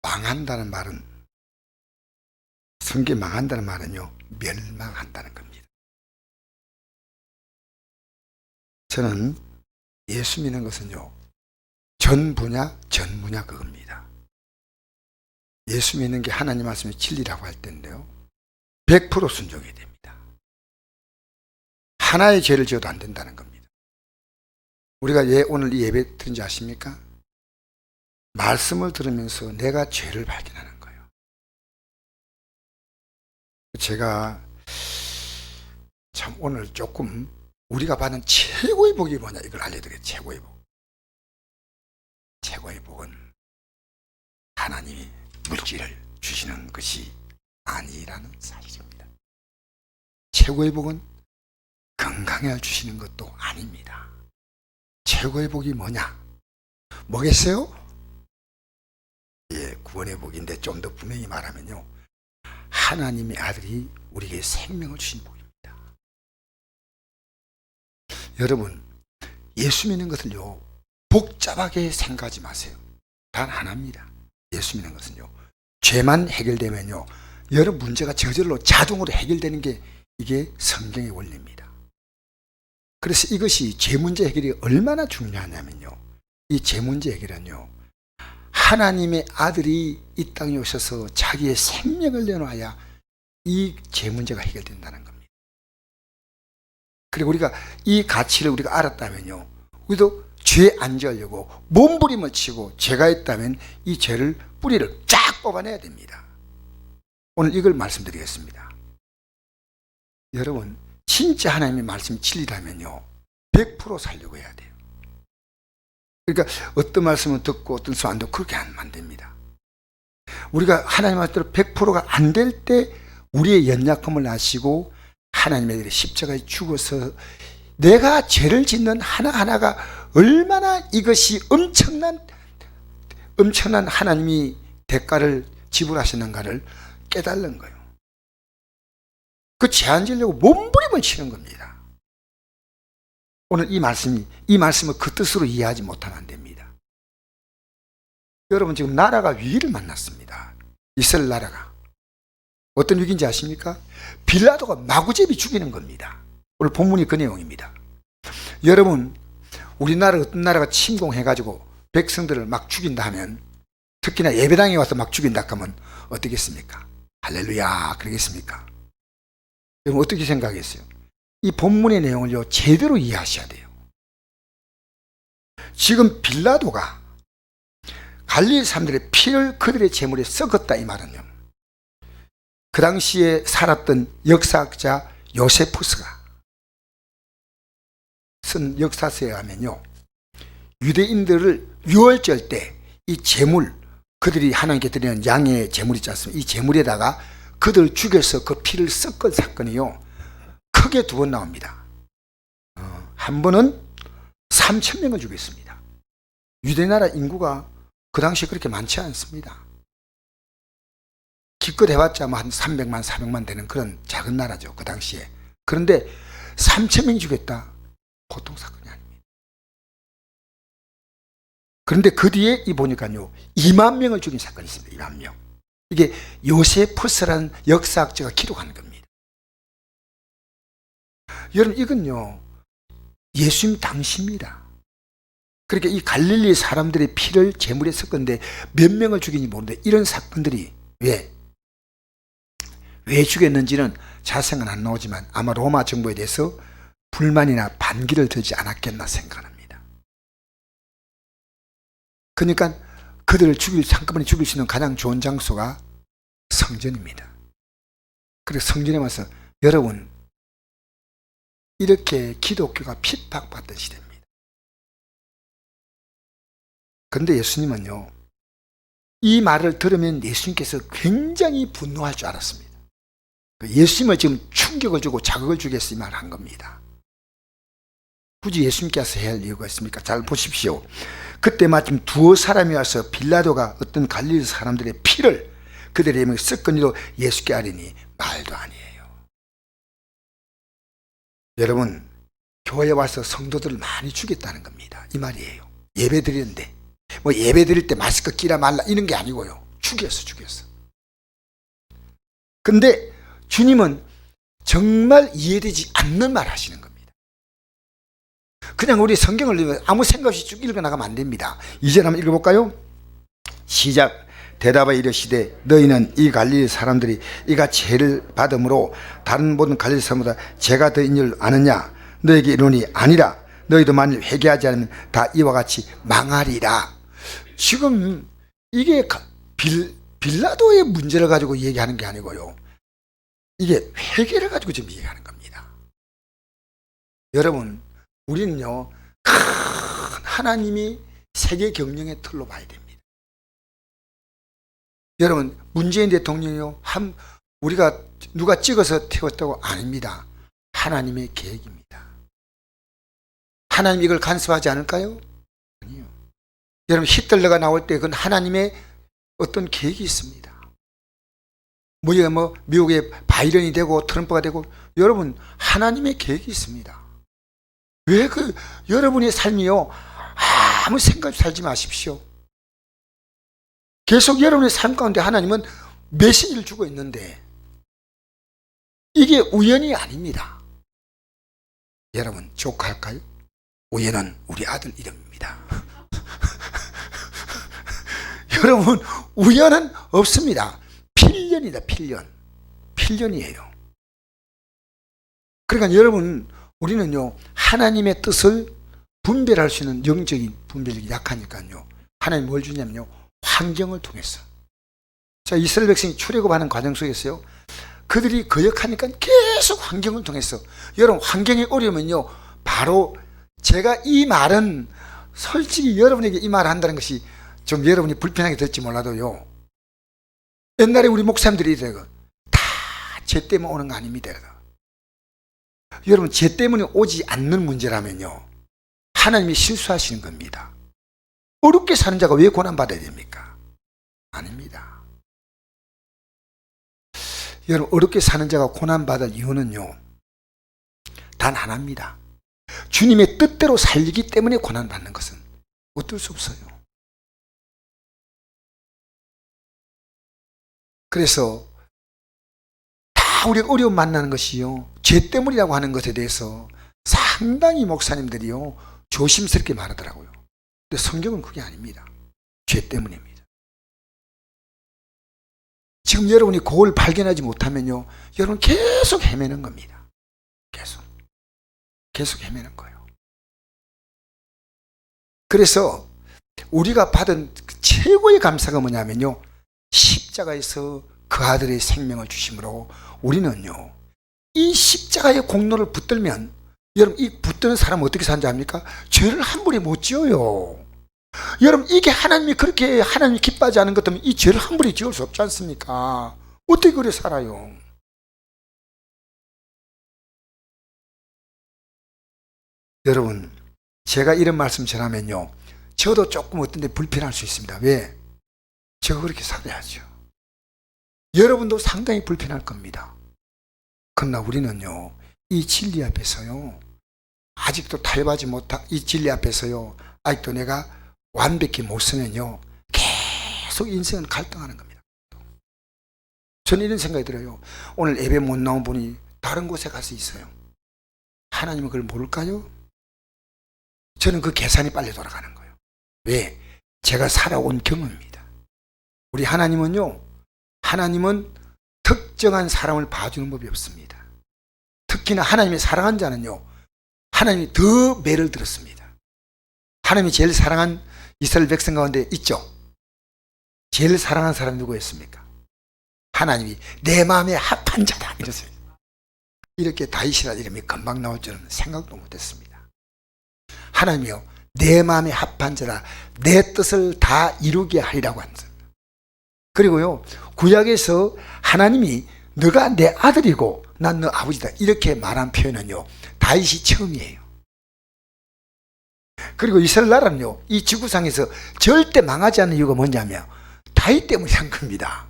망한다는 말은, 성경에 망한다는 말은요, 멸망한다는 겁니다. 저는 예수 믿는 것은요, 전 분야, 전무냐 그겁니다. 예수 믿는 게 하나님 말씀이 진리라고 할 때인데요, 100% 순종해야 됩니다. 하나의 죄를 지어도 안 된다는 겁니다. 우리가 오늘 이 예배 드린지 아십니까? 말씀을 들으면서 내가 죄를 발견하는 거예요. 제가 참 오늘 조금 우리가 받는 최고의 복이 뭐냐 이걸 알려드리겠습니다. 최고의 복. 최고의 복은 하나님이 물질을 주시는 것이 아니라는 사실입니다. 최고의 복은 건강을 주시는 것도 아닙니다. 최고의 복이 뭐냐? 뭐겠어요? 예, 구원의 복인데 좀 더 분명히 말하면요, 하나님의 아들이 우리에게 생명을 주신 복입니다. 여러분, 예수 믿는 것을요, 복잡하게 생각하지 마세요. 단 하나입니다. 예수 믿는 것은요, 죄만 해결되면요, 여러 문제가 저절로 자동으로 해결되는 게 이게 성경의 원리입니다. 그래서 이것이 죄 문제 해결이 얼마나 중요하냐면요, 이 죄 문제 해결은요, 하나님의 아들이 이 땅에 오셔서 자기의 생명을 내놔야 이 죄 문제가 해결된다는 겁니다. 그리고 우리가 이 가치를 우리가 알았다면요, 우리도 죄 안 지으려고 몸부림을 치고 죄가 있다면 이 죄를 뿌리를 쫙 뽑아내야 됩니다. 오늘 이걸 말씀드리겠습니다. 여러분, 진짜 하나님의 말씀이 진리라면요, 100% 살려고 해야 돼요. 그러니까 어떤 말씀은 듣고 어떤 말씀은 안 듣고 그렇게 하면 안 됩니다. 우리가 하나님 말씀대로 100%가 안 될 때 우리의 연약함을 아시고 하나님의 아들이 십자가에 죽어서 내가 죄를 짓는 하나하나가 얼마나 이것이 엄청난 하나님이 대가를 지불하시는가를 깨달는 거예요. 그 죄 안 지으려고 몸부림을 치는 겁니다. 오늘 이 말씀을 그 뜻으로 이해하지 못하면 안 됩니다. 여러분, 지금 나라가 위기를 만났습니다. 이스라엘 나라가. 어떤 위기인지 아십니까? 빌라도가 마구잡이 죽이는 겁니다. 오늘 본문이 그 내용입니다. 여러분, 우리나라 어떤 나라가 침공해가지고 백성들을 막 죽인다 하면, 특히나 예배당에 와서 막 죽인다 하면 어떻겠습니까? 할렐루야 그러겠습니까? 여러분, 어떻게 생각했어요? 이 본문의 내용을요, 제대로 이해하셔야 돼요. 지금 빌라도가 갈릴리 사람들의 피를 그들의 제물에 썩었다, 이 말은요, 그 당시에 살았던 역사학자 요세푸스가 쓴 역사서에 하면요, 유대인들을 유월절 때 이 제물, 그들이 하나님께 드리는 양의 제물 있지 않습니까? 이 제물에다가 그들을 죽여서 그 피를 섞은 사건이요, 크게 두 번 나옵니다. 한 번은 3,000명을 죽였습니다. 유대나라 인구가 그 당시에 그렇게 많지 않습니다. 기껏 해봤자 한 300만, 400만 되는 그런 작은 나라죠, 그 당시에. 그런데 3,000명이 죽였다? 보통 사건이 아닙니다. 그런데 그 뒤에 보니까요, 2만 명을 죽인 사건이 있습니다. 2만 명. 이게 요세푸스라는 역사학자가 기록하는 겁니다. 여러분, 이건요, 예수님 당시입니다. 그러니까 이 갈릴리 사람들의 피를 제물에 섞었는데 몇 명을 죽인지 모르는데, 이런 사건들이 왜 죽였는지는 자세히는 안 나오지만 아마 로마 정부에 대해서 불만이나 반기를 들지 않았겠나 생각합니다. 그러니까 그들을 한꺼번에 죽일 수 있는 가장 좋은 장소가 성전입니다. 그래서 성전에 와서, 여러분, 이렇게 기독교가 핍박받던 시대입니다. 그런데 예수님은요, 이 말을 들으면 예수님께서 굉장히 분노할 줄 알았습니다. 예수님을 지금 충격을 주고 자극을 주겠어, 이 말을 한 겁니다. 굳이 예수님께서 해야 할 이유가 있습니까? 잘 보십시오. 그때 마침 두어 사람이 와서 빌라도가 어떤 갈릴리 사람들의 피를 그들의 이름을 섞은 이로 예수께 아뢰니 말도 아니에요. 여러분, 교회에 와서 성도들을 많이 죽였다는 겁니다. 이 말이에요. 예배 드리는데 예배 드릴 때 마스크 끼라 말라 이런 게 아니고요, 죽였어. 근데 주님은 정말 이해되지 않는 말 하시는 겁니다. 그냥 우리 성경을 아무 생각 없이 쭉 읽어나가면 안 됩니다. 2절 한번 읽어볼까요? 시작. 대답하여 이르시되 너희는 이 갈릴리 사람들이 이가 죄를 받음으로 다른 모든 갈릴리 사람보다 죄가 더인 줄 아느냐? 너에게 이르노니 아니라. 너희도 만일 회개하지 않으면 다 이와 같이 망하리라. 지금 이게 빌라도의 문제를 가지고 얘기하는 게 아니고요, 이게 회개를 가지고 지금 얘기하는 겁니다. 여러분, 우리는요 큰 하나님이 세계 경영의 틀로 봐야 됩니다. 여러분, 문재인 대통령이요 우리가 누가 찍어서 태웠다고 아닙니다. 하나님의 계획입니다. 하나님 이걸 간섭하지 않을까요? 아니요. 여러분, 히틀러가 나올 때 그건 하나님의 어떤 계획이 있습니다. 미국의 바이든이 되고 트럼프가 되고, 여러분, 하나님의 계획이 있습니다. 왜 여러분의 삶이요 아무 생각 없이 살지 마십시오. 계속 여러분의 삶 가운데 하나님은 메시지를 주고 있는데 이게 우연이 아닙니다. 여러분, 조카할까요? 우연은 우리 아들 이름입니다. 여러분, 우연은 없습니다. 필연이다. 필연이에요. 그러니까 여러분, 우리는요 하나님의 뜻을 분별할 수 있는 영적인 분별력이 약하니까요, 하나님 뭘 주냐면요, 환경을 통해서. 자, 이스라엘 백성이 출애굽하는 과정 속에서요, 그들이 거역하니까 계속 환경을 통해서. 여러분, 환경이 어려우면요, 바로 제가 이 말은 솔직히 여러분에게 이 말을 한다는 것이 좀 여러분이 불편하게 들을지 몰라도요, 옛날에 우리 목사님들이 이래요. 다 죄 때문에 오는 거 아닙니다. 여러분, 죄 때문에 오지 않는 문제라면요, 하나님이 실수하시는 겁니다. 어렵게 사는 자가 왜 고난받아야 됩니까? 아닙니다. 여러분, 어렵게 사는 자가 고난받을 이유는요 단 하나입니다. 주님의 뜻대로 살기 때문에 고난받는 것은 어쩔 수 없어요. 그래서 다 우리가 어려움 만나는 것이요, 죄 때문이라고 하는 것에 대해서 상당히 목사님들이요 조심스럽게 말하더라고요. 근데 성경은 그게 아닙니다. 죄 때문입니다. 지금 여러분이 그걸 발견하지 못하면요, 여러분 계속 헤매는 겁니다. 계속 헤매는 거예요. 그래서 우리가 받은 최고의 감사가 뭐냐면요, 십자가에서 그 아들의 생명을 주심으로 우리는요 이 십자가의 공로를 붙들면, 여러분, 이 붙드는 사람은 어떻게 사는지 압니까? 죄를 함부로 못 지어요. 여러분, 이게 하나님이 그렇게 하나님이 기뻐하지 않은 것 때문에 이 죄를 함부로 지을 수 없지 않습니까? 어떻게 그래 살아요? 여러분, 제가 이런 말씀 전하면요, 저도 조금 어떤 데 불편할 수 있습니다. 왜? 제가 그렇게 살아야죠. 여러분도 상당히 불편할 겁니다. 그러나 우리는요 이 진리 앞에서요, 아직도 탈바지 못한 이 진리 앞에서요, 아직도 내가 완벽히 못 서면요 계속 인생은 갈등하는 겁니다. 저는 이런 생각이 들어요. 오늘 예배 못 나온 분이 다른 곳에 가서 있어요. 하나님은 그걸 모를까요? 저는 그 계산이 빨리 돌아가는 거예요. 왜? 제가 살아온 경험입니다. 우리 하나님은요, 하나님은 특정한 사람을 봐주는 법이 없습니다. 특히나 하나님의 사랑한 자는요, 하나님이 더 매를 들었습니다. 하나님이 제일 사랑한 이스라엘 백성 가운데 있죠. 제일 사랑한 사람이 누구였습니까? 하나님이 내 마음에 합한 자다 이랬어요. 이렇게 다윗이라는 이름이 금방 나올 줄은 생각도 못했습니다. 하나님이요, 내 마음에 합한 자라, 내 뜻을 다 이루게 하리라고 한다. 그리고요, 구약에서 하나님이 너가 내 아들이고 난 너 아버지다 이렇게 말한 표현은요 다윗이 처음이에요. 그리고 이스라엘 나라는요 이 지구상에서 절대 망하지 않는 이유가 뭐냐면 다윗 때문이란 겁니다.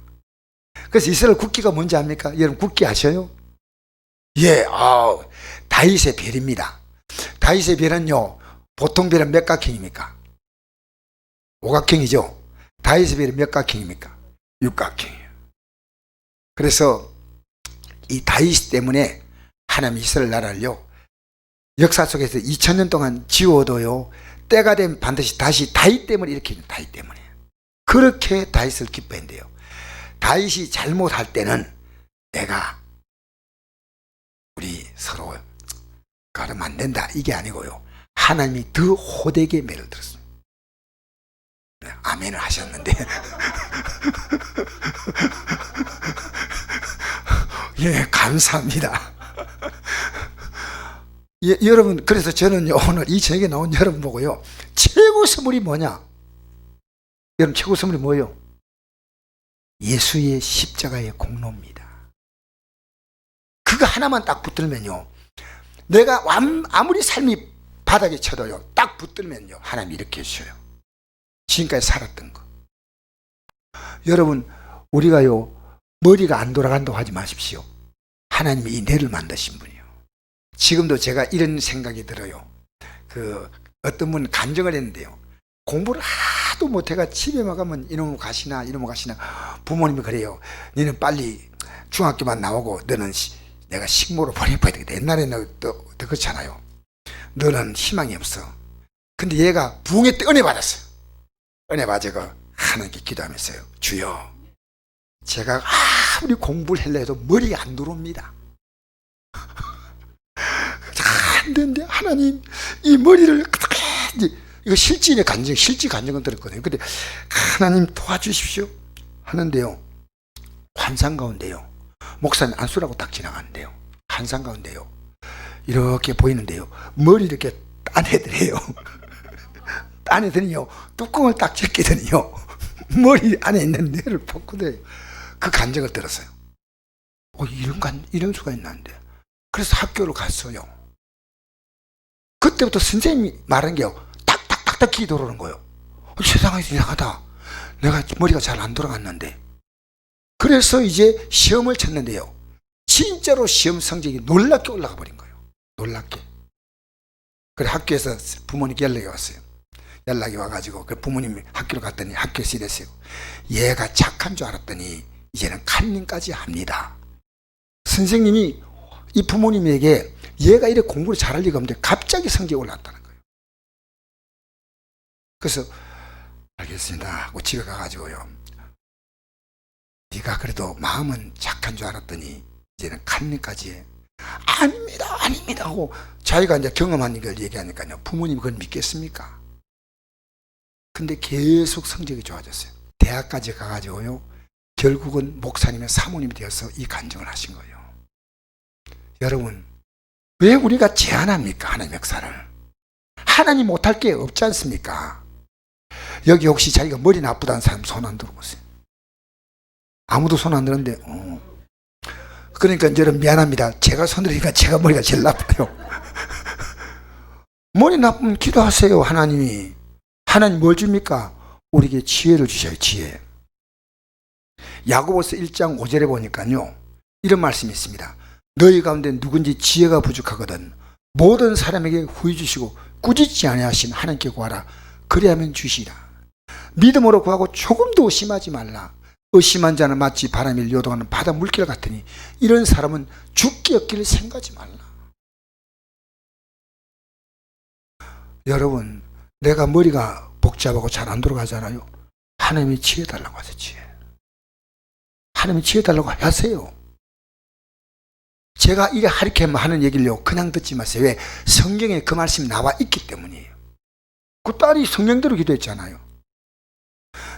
그래서 이스라엘 국기가 뭔지 압니까? 여러분, 국기 아셔요? 예, 다윗의 별입니다. 다윗의 별은요 보통 별은 몇 각형입니까? 오각형이죠. 다윗의 별은 몇 각형입니까? 육각형이에요. 그래서 이 다윗 때문에 하나님 이스라엘 나라를요, 역사 속에서 2000년 동안 지워도요, 때가 되면 반드시 다시 다윗 때문에 일으키는, 다윗 때문에. 그렇게 다윗을 기뻐한대요. 다윗이 잘못할 때는 내가 우리 서로 가르면 안 된다, 이게 아니고요, 하나님이 더 호되게 매를 들었습니다. 아멘을 하셨는데 예, 감사합니다. 예, 여러분, 그래서 저는 오늘 이 저녁에 나온 여러분 보고요, 최고 선물이 뭐냐? 여러분, 최고 선물이 뭐예요? 예수의 십자가의 공로입니다. 그거 하나만 딱 붙들면요, 내가 아무리 삶이 바닥에 쳐도요, 딱 붙들면요, 하나님이 이렇게 해주셔요. 지금까지 살았던 거. 여러분, 우리가요, 머리가 안 돌아간다고 하지 마십시오. 하나님이 이 뇌를 만드신 분이요. 지금도 제가 이런 생각이 들어요. 어떤 분은 간증을 했는데요, 공부를 하도 못해가 집에만 가면 이놈 가시나 부모님이 그래요. 너는 빨리 중학교만 나오고 너는 내가 식모로 보내봐야 되겠다. 옛날에는 또 그렇잖아요. 너는 희망이 없어. 근데 얘가 부흥회 때 은혜 받았어요. 은혜 받아고 하나님께 기도하면서요, 주여, 제가 아무리 공부를 하려 해도 머리가 안 들어옵니다. 안 되는데 하나님, 이 머리를 어떻게, 이거 실지 간증은 들었거든요. 근데 하나님 도와주십시오 하는데요, 환상 가운데요, 목사님 안수라고 딱 지나가는데요, 환상 가운데요, 이렇게 보이는데요, 머리 이렇게 따내더래요. 따내더니요, 뚜껑을 딱 제끼더니요, 머리 안에 있는 뇌를 벗거든요. 그 간증을 들었어요. 이런 수가 있나는데. 그래서 학교를 갔어요. 그때부터 선생님이 말한 게요, 딱딱딱딱 기 들어오는 거예요. 세상에 이상하다, 내가 머리가 잘 안 돌아갔는데. 그래서 이제 시험을 쳤는데요, 진짜로 시험 성적이 놀랍게 올라가 버린 거예요. 놀랍게. 그래, 학교에서 부모님께 연락이 왔어요. 연락이 와가지고 그 부모님이 학교로 갔더니 학교에서 이랬어요. 얘가 착한 줄 알았더니 이제는 칼림까지 합니다. 선생님이 이 부모님에게 얘가 이렇게 공부를 잘할 리가 없는데 갑자기 성적이 올랐다는 거예요. 그래서 알겠습니다 하고 집에 가가지고요, 네가 그래도 마음은 착한 줄 알았더니 이제는 칼림까지 해. 아닙니다 하고 자기가 이제 경험한 걸 얘기하니까요, 부모님이 그걸 믿겠습니까? 근데 계속 성적이 좋아졌어요. 대학까지 가가지고요, 결국은 목사님의 사모님이 되어서 이 간증을 하신 거예요. 여러분, 왜 우리가 제한합니까? 하나님 역사를. 하나님 못할 게 없지 않습니까? 여기 혹시 자기가 머리 나쁘다는 사람 손 안 들어보세요. 아무도 손 안 드는데, 그러니까 여러분 미안합니다. 제가 손 들으니까 제가 머리가 제일 나빠요. 머리 나쁘면 기도하세요. 하나님이. 하나님 뭘 줍니까? 우리에게 지혜를 주셔요. 지혜. 야고보서 1장 5절에 보니까요, 이런 말씀이 있습니다. 너희 가운데 누군지 지혜가 부족하거든 모든 사람에게 후히 주시고 꾸짖지 아니하신 하나님께 구하라. 그리하면 주시리라. 믿음으로 구하고 조금도 의심하지 말라. 의심한 자는 마치 바람을 요동하는 바다 물결 같으니 이런 사람은 죽기 없기를 생각하지 말라. 여러분, 내가 머리가 복잡하고 잘 안 돌아가잖아요. 하나님이 지혜 달라고 하세요. 지혜. 하나님이 지혜 달라고 하세요. 제가 이렇게 하는 얘기를요, 그냥 듣지 마세요. 왜? 성경에 그 말씀이 나와 있기 때문이에요. 그 딸이 성령대로 기도했잖아요.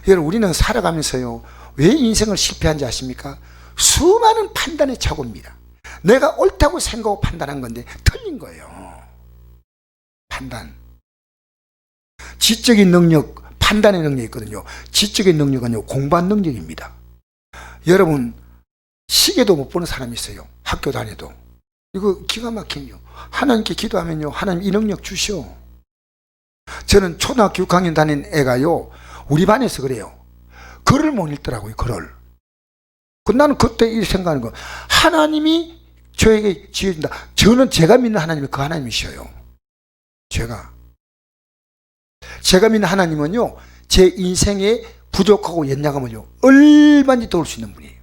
여러분, 우리는 살아가면서요, 왜 인생을 실패한지 아십니까? 수많은 판단의 착오입니다. 내가 옳다고 생각하고 판단한 건데 틀린 거예요. 판단. 지적인 능력, 판단의 능력이 있거든요. 지적인 능력은요, 공부한 능력입니다. 여러분, 시계도 못 보는 사람이 있어요. 학교 다녀도. 이거 기가 막히네요. 하나님께 기도하면요, 하나님 이 능력 주시오. 저는 초등학교 6학년 다닌 애가요, 우리 반에서 그래요. 글을 못 읽더라고요. 글을. 나는 그때 이 생각하는 거, 하나님이 저에게 지어준다. 저는 제가 믿는 하나님이 그 하나님이셔요. 제가 믿는 하나님은요, 제 인생의 부족하고 연약함을요 얼마든지 도울 수 있는 분이에요.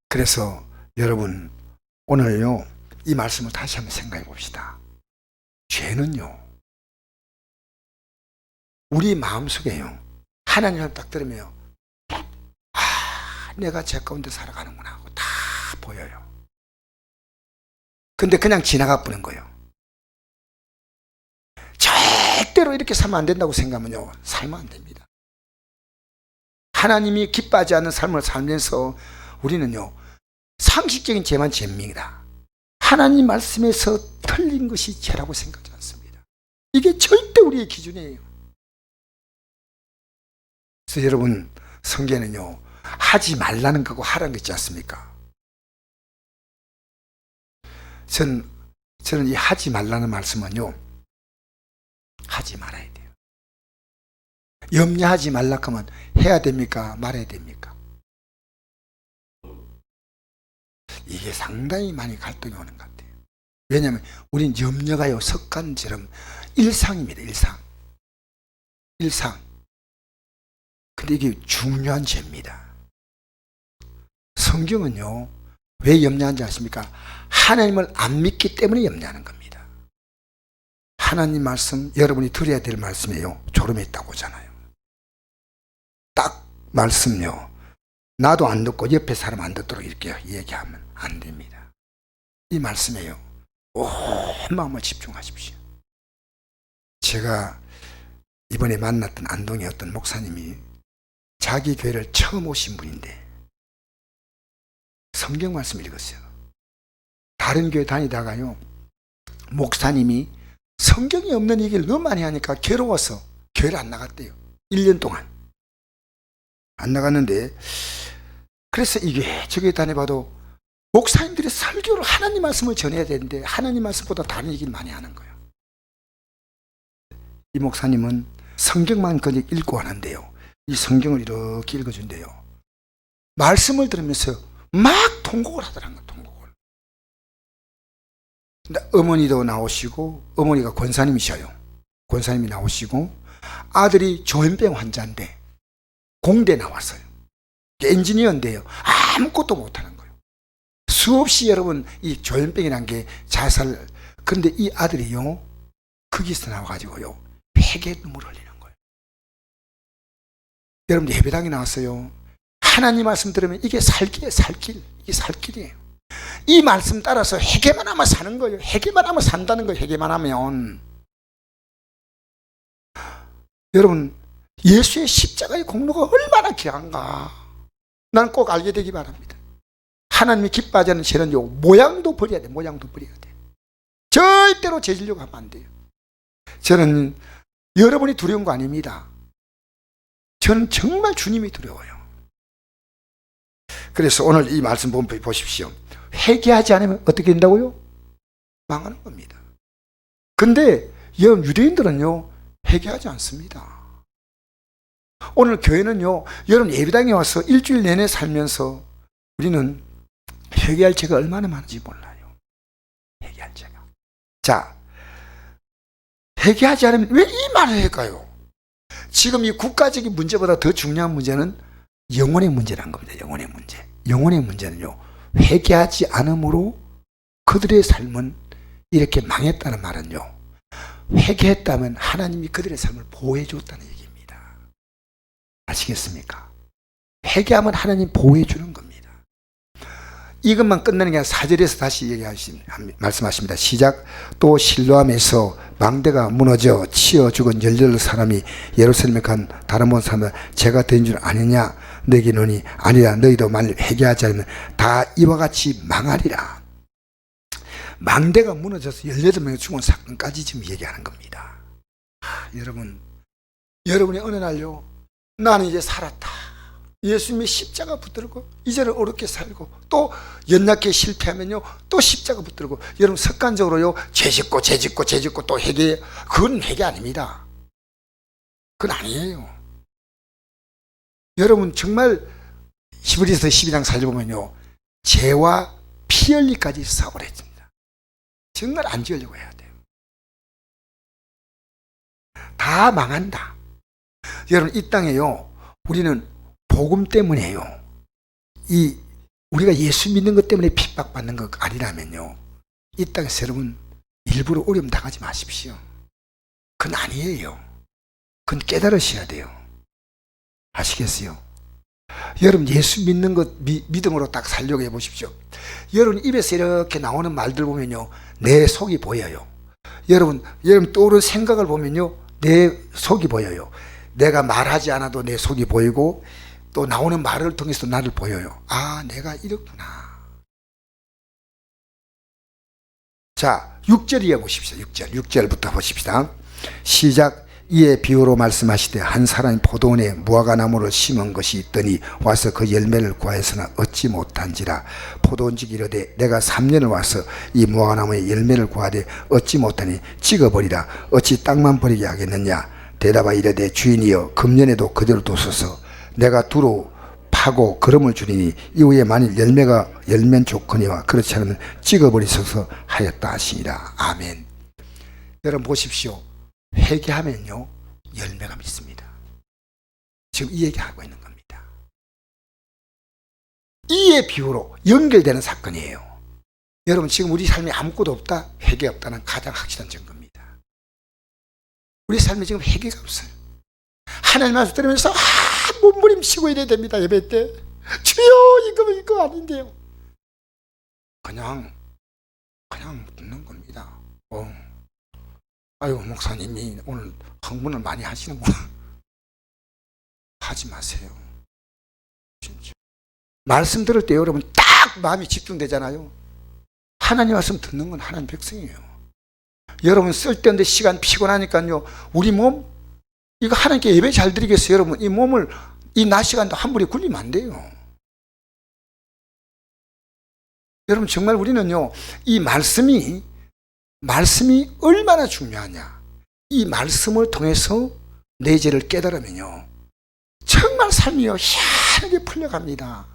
그래서 여러분 오늘요 이 말씀을 다시 한번 생각해 봅시다. 죄는요 우리 마음속에요 하나님을 딱 들으면 내가 죄 가운데 살아가는구나 하고 다 보여요. 근데 그냥 지나가 버린 거예요. 절대로 이렇게 살면 안 된다고 생각하면요 살면 안 됩니다. 하나님이 기뻐하지 않는 삶을 살면서 우리는요 상식적인 죄만 죄입니다. 하나님 말씀에서 틀린 것이 죄라고 생각하지 않습니다. 이게 절대 우리의 기준이에요. 그래서 여러분 성경에는요 하지 말라는 거고 하라는 거 있지 않습니까? 저는 이 하지 말라는 말씀은요 하지 말아야 돼요. 염려하지 말라 하면 해야 됩니까? 말아야 됩니까? 이게 상당히 많이 갈등이 오는 것 같아요. 왜냐하면 우린 염려가요 습관처럼 일상입니다. 일상. 근데 이게 중요한 죄입니다. 성경은요 왜 염려하는지 아십니까? 하나님을 안 믿기 때문에 염려하는 겁니다. 하나님 말씀 여러분이 들어야 될 말씀이에요. 졸음에 있다고 하잖아요. 딱 말씀요 나도 안 듣고 옆에 사람 안 듣도록 이렇게 얘기하면 안 됩니다. 이 말씀에요 온 마음을 집중하십시오. 제가 이번에 만났던 안동의 어떤 목사님이 자기 교회를 처음 오신 분인데 성경 말씀 읽었어요. 다른 교회 다니다가요 목사님이 성경이 없는 얘기를 너무 많이 하니까 괴로워서 교회를 안 나갔대요. 1년 동안 안 나갔는데 그래서 이 교회 저 교회 다녀봐도 목사님들이 설교를 하나님 말씀을 전해야 되는데 하나님 말씀보다 다른 얘기를 많이 하는 거예요. 이 목사님은 성경만 그냥 읽고 하는데요 이 성경을 이렇게 읽어준대요. 말씀을 들으면서 막 통곡을 하더라는 거예요. 통곡을. 근데 어머니도 나오시고 어머니가 권사님이셔요. 권사님이 나오시고 아들이 조현병 환자인데 공대 나왔어요. 엔지니어인데요 아무것도 못하는 거예요. 수없이 여러분 이 조현병이란 게 자살. 그런데 이 아들이요 거기서 나와가지고요 회개의 눈물을 흘리는 거예요. 여러분 예배당에 나왔어요. 하나님 말씀 들으면 이게 살길이에요. 살길. 이게 살길이에요. 이 말씀 따라서 회개만 하면 사는 거예요. 회개만 하면 산다는 거예요. 회개만 하면. 여러분 예수의 십자가의 공로가 얼마나 귀한가 난 꼭 알게 되기 바랍니다. 하나님이 기뻐하지 않는 죄는요 모양도 버려야 돼. 모양도 버려야 돼. 절대로 죄지려고 하면 안 돼요. 저는 여러분이 두려운 거 아닙니다. 저는 정말 주님이 두려워요. 그래서 오늘 이 말씀 보십시오. 회개하지 않으면 어떻게 된다고요? 망하는 겁니다. 근데 여러분 유대인들은요 회개하지 않습니다. 오늘 교회는요 여러분 예배당에 와서 일주일 내내 살면서 우리는 회개할 죄가 얼마나 많은지 몰라요. 회개할 죄가. 자, 회개하지 않으면 왜 이 말을 할까요? 지금 이 국가적인 문제보다 더 중요한 문제는 영혼의 문제라는 겁니다. 영혼의 문제. 영혼의 문제는요 회개하지 않으므로 그들의 삶은 이렇게 망했다는 말은요 회개했다면 하나님이 그들의 삶을 보호해 줬다는 얘기입니다. 아시겠습니까? 회개하면 하나님 보호해 주는 겁니다. 이것만 끝나는 게 아니라 4절에서 다시 말씀하십니다. 시작. 또 실로암에서 망대가 무너져 치어 죽은 18 사람이 예루살렘에 간 다른 본 사람은 죄가 된 줄 아느냐? 너에게 노니 아니라 너희도 만일 회개하지 않으면 다 이와 같이 망하리라. 망대가 무너져서 18명이 죽은 사건까지 지금 얘기하는 겁니다. 여러분이 어느 날요 나는 이제 살았다. 예수님의 십자가 붙들고 이제는 어렵게 살고 또 연약하게 실패하면요 또 십자가 붙들고 여러분 습관적으로요 죄 짓고 또 회개. 그건 회개 아닙니다. 그건 아니에요. 여러분 정말 히브리서 12장 살펴보면요 죄와 피 흘리까지 싸우라 했습니다. 정말 안 지으려고 해야 돼요. 다 망한다. 여러분, 이 땅에요, 우리는 복음 때문에요, 우리가 예수 믿는 것 때문에 핍박받는 것 아니라면요, 이 땅에서 여러분 일부러 어려움 당하지 마십시오. 그건 아니에요. 그건 깨달으셔야 돼요. 아시겠어요? 여러분, 예수 믿는 것 믿음으로 딱 살려고 해보십시오. 여러분 입에서 이렇게 나오는 말들 보면요, 내 속이 보여요. 여러분 떠오르는 생각을 보면요, 내 속이 보여요. 내가 말하지 않아도 내 속이 보이고, 또 나오는 말을 통해서 나를 보여요. 아, 내가 이렇구나. 자, 6절 이해 보십시오. 6절부터 보십시다. 시작. 이에 비유로 말씀하시되 한 사람이 포도원에 무화과나무를 심은 것이 있더니 와서 그 열매를 구하여서는 얻지 못한지라. 포도원주기 이르되 내가 3년을 와서 이 무화과나무의 열매를 구하되 얻지 못하니 찍어버리라. 어찌 땅만 버리게 하겠느냐. 대답하여 이르되 주인이여, 금년에도 그대로 두소서. 내가 두루 파고 거름을 주리니 이후에 만일 열면 좋거니와 그렇지 않으면 찍어버리소서 하였다 하시니라. 아멘. 여러분 보십시오. 회개하면요, 열매가 맺습니다. 지금 이 얘기하고 있는 겁니다. 이의 비유로 연결되는 사건이에요. 여러분, 지금 우리 삶에 아무것도 없다? 회개 없다는 가장 확실한 증거입니다. 우리 삶에 지금 회개가 없어요. 하나님 말씀 들으면서 몸부림치고 이래야 됩니다. 예배 때 주여, 이거 아닌데요. 그냥 듣는 겁니다. 아유, 목사님이 오늘 흥분을 많이 하시는구나. 하지 마세요. 진짜. 말씀 들을 때 여러분 딱 마음이 집중되잖아요. 하나님 말씀 듣는 건 하나님 백성이에요. 여러분 쓸데없는 시간 피곤하니까요, 우리 몸 이거 하나님께 예배 잘 드리겠어요. 여러분 이 몸을 이 낮 시간도 한 번에 굴리면 안 돼요. 여러분 정말 우리는요, 이 말씀이 얼마나 중요하냐. 이 말씀을 통해서 내 죄를 깨달으면요, 정말 삶이요 희한하게 풀려갑니다.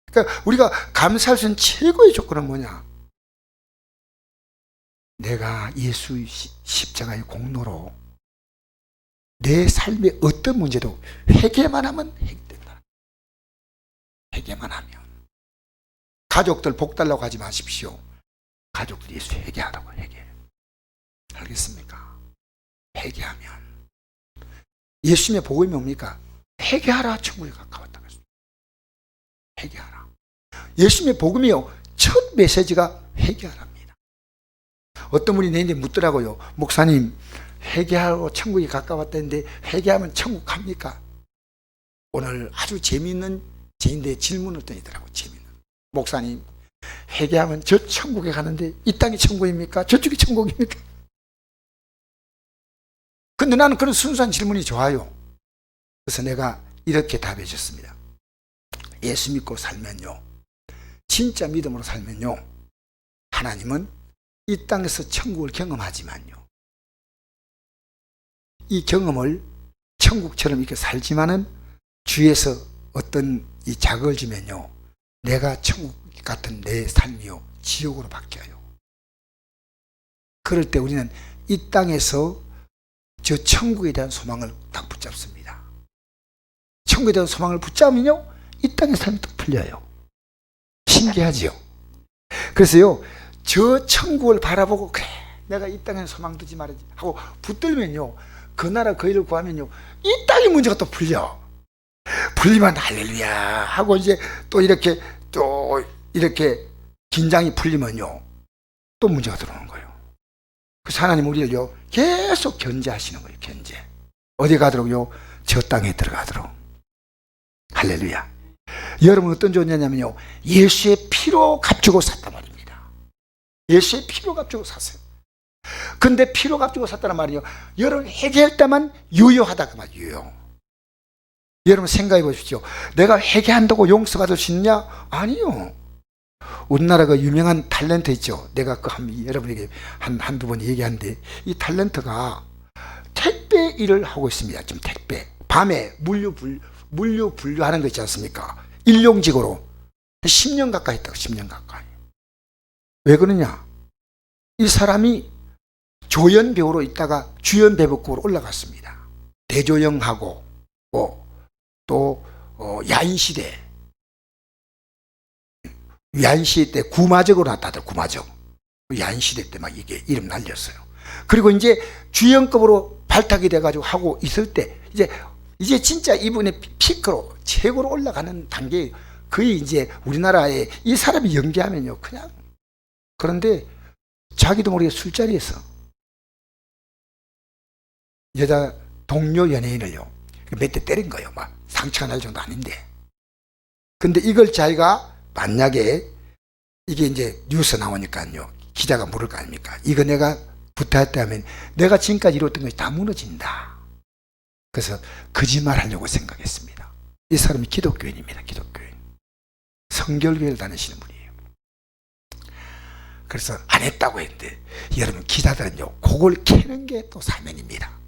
그러니까 우리가 감사할 수 있는 최고의 조건은 뭐냐? 내가 예수 십자가의 공로로 내 삶의 어떤 문제도 회개만 하면 해결된다. 회개만 하면. 가족들 복 달라고 하지 마십시오. 가족들이 예수 회개하라고. 회개. 알겠습니까? 회개하면. 예수님의 복음이 뭡니까? 회개하라, 천국에 가까웠다. 회개하라. 예수님의 복음이요, 첫 메시지가 회개하랍니다. 어떤 분이 내한테 묻더라고요. 목사님, 회개하고 천국이 가까웠다는데 회개하면 천국 갑니까? 오늘 아주 재미있는 제인데 질문을 던지더라고요. 재미있는. 목사님, 회개하면 저 천국에 가는데 이 땅이 천국입니까? 저쪽이 천국입니까? 근데 나는 그런 순수한 질문이 좋아요. 그래서 내가 이렇게 답해 줬습니다. 예수 믿고 살면요, 진짜 믿음으로 살면요, 하나님은 이 땅에서 천국을 경험하지만요, 이 경험을 천국처럼 이렇게 살지만은 주위에서 어떤 이 자극을 주면요, 내가 천국 같은 내 삶이요 지옥으로 바뀌어요. 그럴 때 우리는 이 땅에서 저 천국에 대한 소망을 딱 붙잡습니다. 천국에 대한 소망을 붙잡으면요, 이 땅의 삶이 또 풀려요. 신기하지요? 그래서요, 저 천국을 바라보고 그래, 내가 이 땅에 소망 두지 말아야지 하고 붙들면요, 그 나라 그 일을 구하면요, 이 땅의 문제가 또 풀려. 풀리면 할렐루야 하고 이제 또 이렇게 긴장이 풀리면요, 또 문제가 들어오는 거예요. 그래서 하나님 우리를요 계속 견제하시는 거예요. 견제. 어디 가도록요? 저 땅에 들어가도록. 할렐루야. 여러분 어떤 존재냐면요, 예수의 피로 값주고 샀단 말입니다. 예수의 피로 값주고 샀어요. 근데 피로 값주고 샀다는 말이요, 여러분 회개할 때만 유효하다 그 말이에요. 유효. 여러분 생각해 보십시오. 내가 회개한다고 용서받을 수 있냐? 아니요. 우리나라 그 유명한 탤런트 있죠. 내가 여러분에게 한두 번 얘기하는데, 이 탤런트가 택배 일을 하고 있습니다. 지금 택배. 밤에 물류 분류하는 거 있지 않습니까? 일용직으로 10년 가까이 했다고. 10년 가까이. 왜 그러냐? 이 사람이 조연 배우로 있다가 주연 배우급으로 올라갔습니다. 대조영하고 또 야인시대 때 구마적으로 나타났다. 구마적. 야인시대 때 막 이게 이름 날렸어요. 그리고 이제 주연급으로 발탁이 돼가지고 하고 있을 때 이제 진짜 이분의 피크로 최고로 올라가는 단계, 거의 이제 우리나라에 이 사람이 연기하면요 그냥. 그런데 자기도 모르게 술자리에서 여자 동료 연예인을요 몇 대 때린 거예요. 막 상처가 날 정도 아닌데. 근데 이걸 자기가 만약에 이게 이제 뉴스 나오니까요 기자가 물을 거 아닙니까? 이거 내가 부탁했다면 내가 지금까지 이뤘던 것이 다 무너진다. 그래서 거짓말 하려고 생각했습니다. 이 사람이 기독교인입니다. 기독교인. 성결교회를 다니시는 분이에요. 그래서 안 했다고 했는데 여러분 기자들은요 그걸 캐는 게 또 사명입니다.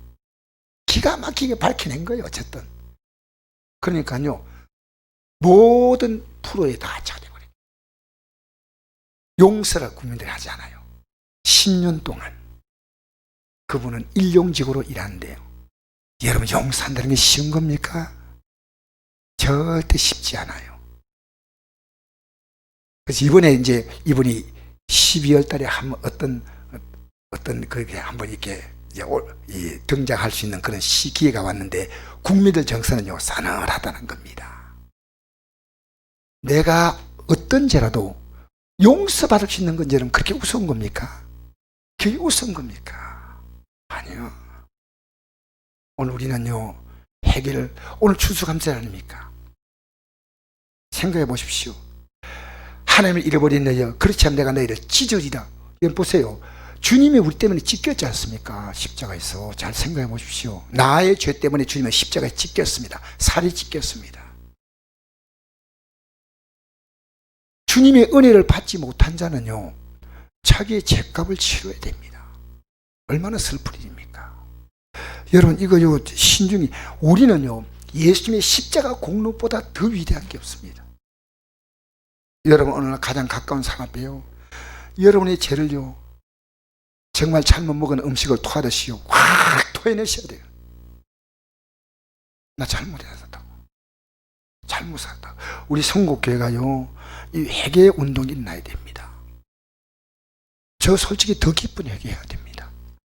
기가 막히게 밝혀낸 거예요. 어쨌든. 그러니까요 모든 프로에 다 차려버려요. 용서를 국민들이 하지 않아요. 10년 동안 그분은 일용직으로 일하는데요. 여러분 용서한다는 게 쉬운 겁니까? 절대 쉽지 않아요. 그래서 이번에 이제 이분이 12월 달에 어떤 그게 한번 이렇게 등장할 수 있는 그런 시기가 왔는데 국민들 정서는요 싸늘하다는 겁니다. 내가 어떤 죄라도 용서받을 수 있는 건 여러분 그렇게 우스운 겁니까? 그게 우스운 겁니까? 아니요. 오늘 우리는요 해결을 오늘 추수감사 아닙니까? 생각해 보십시오. 하나님을 잃어버린 너희여 그렇지 않으면 내가 너희를 찢으리라. 여러분 보세요. 주님이 우리 때문에 찢겼지 않습니까? 십자가에서. 잘 생각해 보십시오. 나의 죄 때문에 주님은 십자가에 찢겼습니다. 살이 찢겼습니다. 주님의 은혜를 받지 못한 자는요 자기의 죄값을 치러야 됩니다. 얼마나 슬픈 일입니까? 여러분 이거요 신중히 우리는요 예수님의 십자가 공로보다 더 위대한 게 없습니다. 여러분 오늘 가장 가까운 사람 앞에요 여러분의 죄를요 정말 잘못 먹은 음식을 토하듯이요 확 토해내셔야 돼요. 나 잘못했다고 잘못했다고. 우리 성국교회가요 이 회개 운동이 일어나야 됩니다. 저 솔직히 더 깊은 회개해야 됩니다.